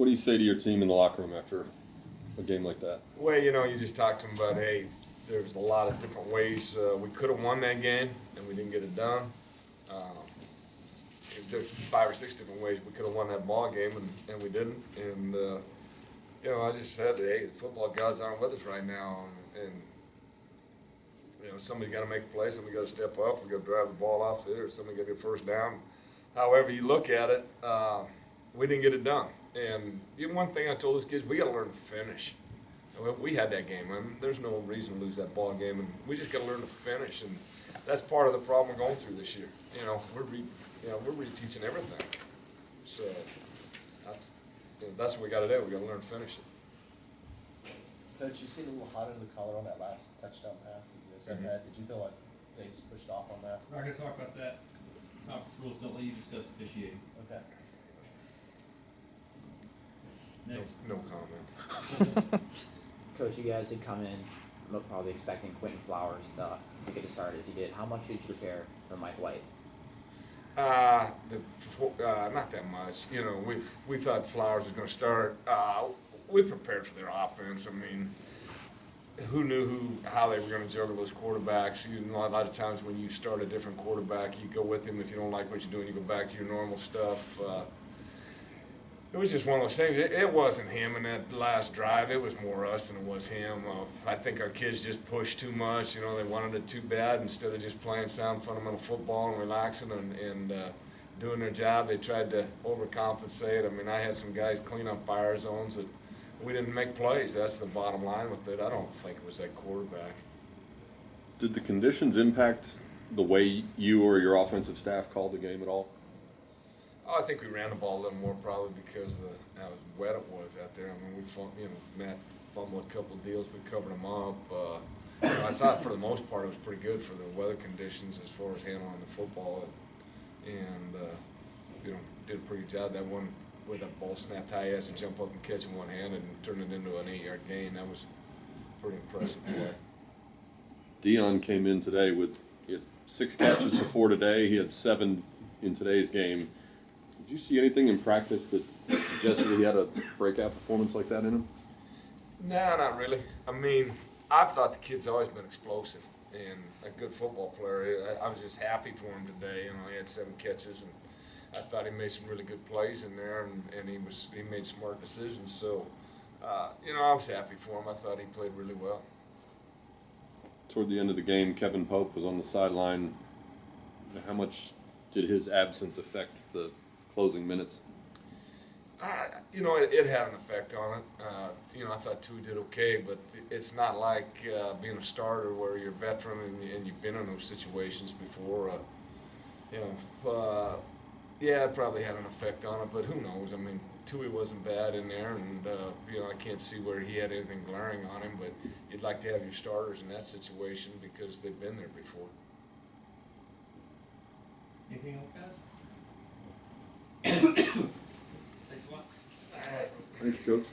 What do you say to your team in the locker room after a game like that? Well, you just talked to them about, hey, there's a lot of different ways we could have won that game, and we didn't get it done. There's 5 or 6 different ways we could have won that ball game, and we didn't. And I just said, hey, the football gods aren't with us right now, and somebody's got to make a play, somebody's got to step up, we got to drive the ball off there, somebody got to get first down. However you look at it, we didn't get it done. And one thing I told those kids, we got to learn to finish. We had that game. There's no reason to lose that ball game, and we just got to learn to finish. And that's part of the problem we're going through this year. We're reteaching everything. So that's what we got to do. We got to learn to finish it. Coach, you seemed a little hot under the collar on that last touchdown pass that USF had. Did you feel like things pushed off on that? We're not going to talk about that. Conference rules don't let you discuss officiating. Okay. Next. No comment. Coach, you guys had come in probably expecting Quentin Flowers to get a start as he did. How much did you prepare for Mike White? Not that much. We thought Flowers was going to start. We prepared for their offense. I mean, who knew how they were going to juggle those quarterbacks? A lot of times when you start a different quarterback, you go with him. If you don't like what you're doing, you go back to your normal stuff. It was just one of those things. It wasn't him in that last drive. It was more us than it was him. I think our kids just pushed too much. They wanted it too bad. Instead of just playing sound fundamental football and relaxing and doing their job, they tried to overcompensate. I mean, I had some guys clean up fire zones that we didn't make plays. That's the bottom line with it. I don't think it was that quarterback. Did the conditions impact the way you or your offensive staff called the game at all? I think we ran the ball a little more probably because of how wet it was out there. I mean, Matt fumbled a couple of deals, we covered them up. I thought for the most part it was pretty good for the weather conditions as far as handling the football, and did a pretty good job. That one where that ball snapped high, he has to jump up and catch in one hand and turn it into an 8-yard gain. That was pretty impressive play. Dion came in today he had 6 catches before today. He had 7 in today's game. Did you see anything in practice that suggested he had a breakout performance like that in him? No, not really. I mean, I've thought the kid's always been explosive and a good football player. I was just happy for him today. He had 7 catches, and I thought he made some really good plays in there, and he made smart decisions. So, I was happy for him. I thought he played really well. Toward the end of the game, Kevin Pope was on the sideline. How much did his absence affect the closing minutes? It had an effect on it. I thought Tua did okay, but it's not like being a starter where you're a veteran and you've been in those situations before. Yeah, it probably had an effect on it, but who knows? I mean, Tua wasn't bad in there, and I can't see where he had anything glaring on him, but you'd like to have your starters in that situation because they've been there before. Anything else, guys? Thanks a lot. Thanks, Coach.